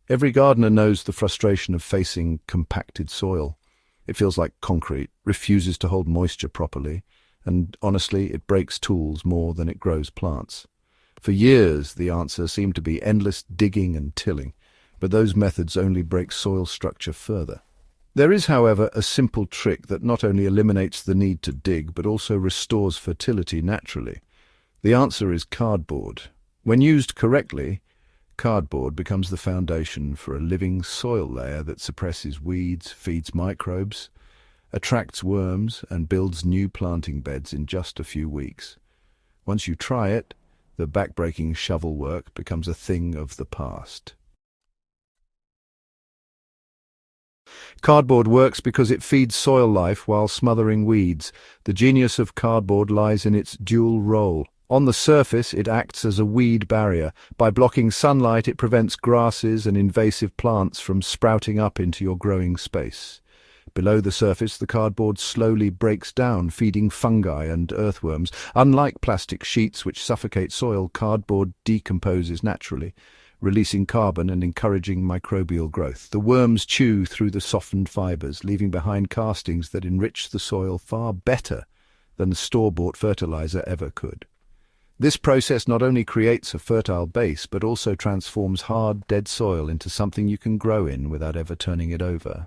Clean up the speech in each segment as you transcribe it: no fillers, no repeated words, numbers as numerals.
Every gardener knows the frustration of facing compacted soil. It feels like concrete, refuses to hold moisture properly, and honestly, it breaks tools more than it grows plants. For years, the answer seemed to be endless digging and tilling, but those methods only break soil structure further. There is, however, a simple trick that not only eliminates the need to dig, but also restores fertility naturally. The answer is cardboard. When used correctly, cardboard becomes the foundation for a living soil layer that suppresses weeds, feeds microbes, attracts worms, and builds new planting beds in just a few weeks. Once you try it, the backbreaking shovel work becomes a thing of the past. Cardboard works because it feeds soil life while smothering weeds. The genius of cardboard lies in its dual role. On the surface, it acts as a weed barrier. By blocking sunlight, it prevents grasses and invasive plants from sprouting up into your growing space. Below the surface, the cardboard slowly breaks down, feeding fungi and earthworms. Unlike plastic sheets which suffocate soil, cardboard decomposes naturally, releasing carbon and encouraging microbial growth. The worms chew through the softened fibers, leaving behind castings that enrich the soil far better than the store-bought fertilizer ever could. This process not only creates a fertile base, but also transforms hard, dead soil into something you can grow in without ever turning it over.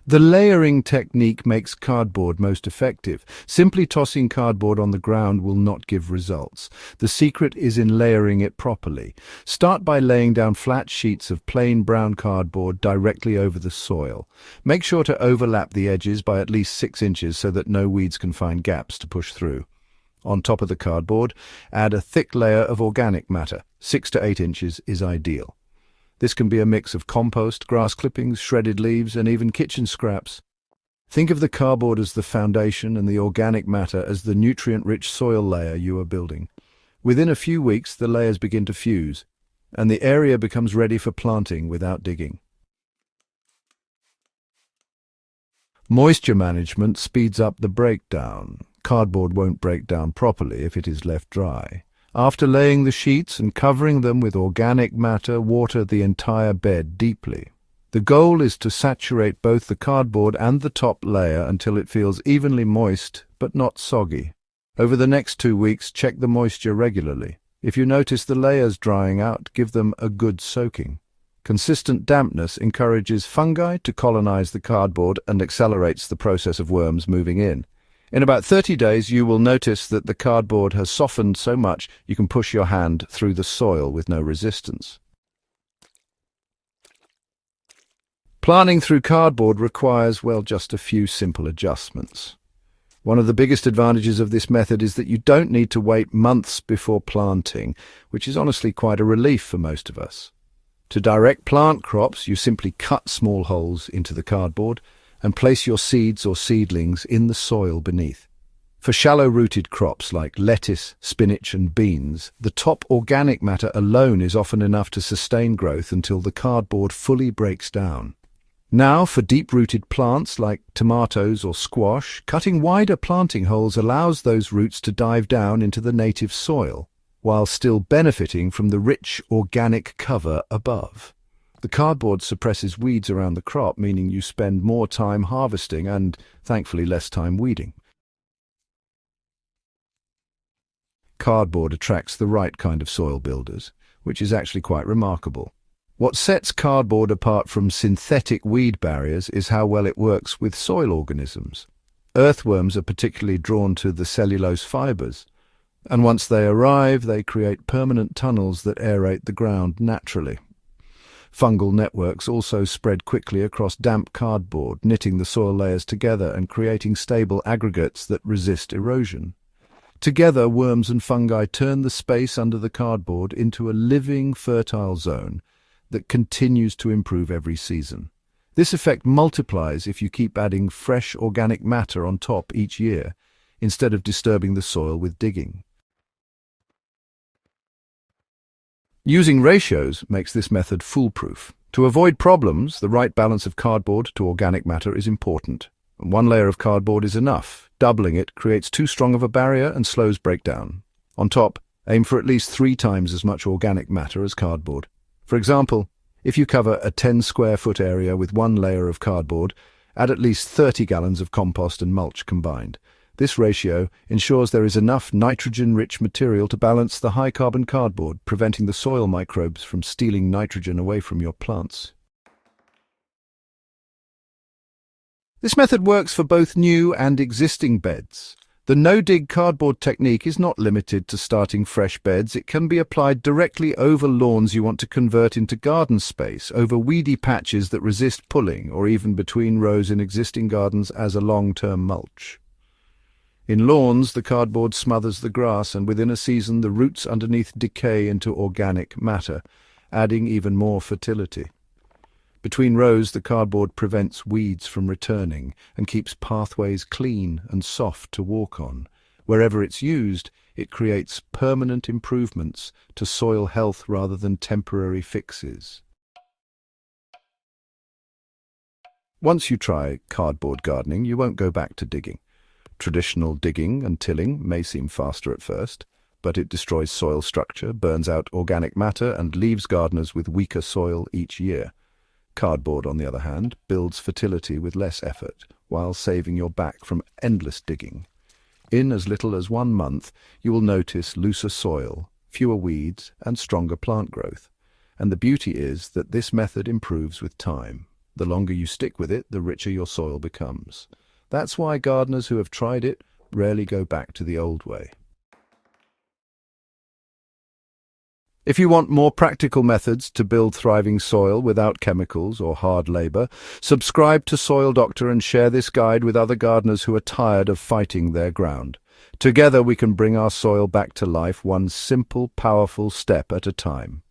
The layering technique makes cardboard most effective. Simply tossing cardboard on the ground will not give results. The secret is in layering it properly. Start by laying down flat sheets of plain brown cardboard directly over the soil. Make sure to overlap the edges by at least 6 inches so that no weeds can find gaps to push through. On top of the cardboard, add a thick layer of organic matter. 6 to 8 inches is ideal. This can be a mix of compost, grass clippings, shredded leaves, and even kitchen scraps. Think of the cardboard as the foundation and the organic matter as the nutrient-rich soil layer you are building. Within a few weeks, the layers begin to fuse, and the area becomes ready for planting without digging. Moisture management speeds up the breakdown. Cardboard won't break down properly if it is left dry. After laying the sheets and covering them with organic matter, water the entire bed deeply. The goal is to saturate both the cardboard and the top layer until it feels evenly moist but not soggy. Over the next 2 weeks, check the moisture regularly. If you notice the layers drying out, give them a good soaking. Consistent dampness encourages fungi to colonize the cardboard and accelerates the process of worms moving in. In about 30 days, you will notice that the cardboard has softened so much you can push your hand through the soil with no resistance. Planting through cardboard requires, well, just a few simple adjustments. One of the biggest advantages of this method is that you don't need to wait months before planting, which is honestly quite a relief for most of us. To direct plant crops, you simply cut small holes into the cardboard and place your seeds or seedlings in the soil beneath. For shallow-rooted crops like lettuce, spinach and beans, the top organic matter alone is often enough to sustain growth until the cardboard fully breaks down. Now, for deep-rooted plants like tomatoes or squash, cutting wider planting holes allows those roots to dive down into the native soil, while still benefiting from the rich organic cover above. The cardboard suppresses weeds around the crop, meaning you spend more time harvesting and, thankfully, less time weeding. Cardboard attracts the right kind of soil builders, which is actually quite remarkable. What sets cardboard apart from synthetic weed barriers is how well it works with soil organisms. Earthworms are particularly drawn to the cellulose fibers, and once they arrive, they create permanent tunnels that aerate the ground naturally. Fungal networks also spread quickly across damp cardboard, knitting the soil layers together and creating stable aggregates that resist erosion. Together, worms and fungi turn the space under the cardboard into a living, fertile zone that continues to improve every season. This effect multiplies if you keep adding fresh organic matter on top each year, instead of disturbing the soil with digging. Using ratios makes this method foolproof. To avoid problems, the right balance of cardboard to organic matter is important. 1 layer of cardboard is enough. Doubling it creates too strong of a barrier and slows breakdown. On top, Aim for at least 3 times as much organic matter as cardboard. For example, if you cover a 10-square-foot area with 1 layer of cardboard, add at least 30 gallons of compost and mulch combined. This ratio ensures there is enough nitrogen-rich material to balance the high-carbon cardboard, preventing the soil microbes from stealing nitrogen away from your plants. This method works for both new and existing beds. The no-dig cardboard technique is not limited to starting fresh beds. It can be applied directly over lawns you want to convert into garden space, over weedy patches that resist pulling, or even between rows in existing gardens as a long-term mulch. In lawns, the cardboard smothers the grass, and within a season the roots underneath decay into organic matter, adding even more fertility. Between rows, the cardboard prevents weeds from returning and keeps pathways clean and soft to walk on. Wherever it's used, it creates permanent improvements to soil health rather than temporary fixes. Once you try cardboard gardening, you won't go back to digging. Traditional digging and tilling may seem faster at first, but it destroys soil structure, burns out organic matter, and leaves gardeners with weaker soil each year. Cardboard, on the other hand, builds fertility with less effort, while saving your back from endless digging. In as little as 1 month, you will notice looser soil, fewer weeds, and stronger plant growth. And the beauty is that this method improves with time. The longer you stick with it, the richer your soil becomes. That's why gardeners who have tried it rarely go back to the old way. If you want more practical methods to build thriving soil without chemicals or hard labor, subscribe to Soil Doctor and share this guide with other gardeners who are tired of fighting their ground. Together we can bring our soil back to life, one simple, powerful step at a time.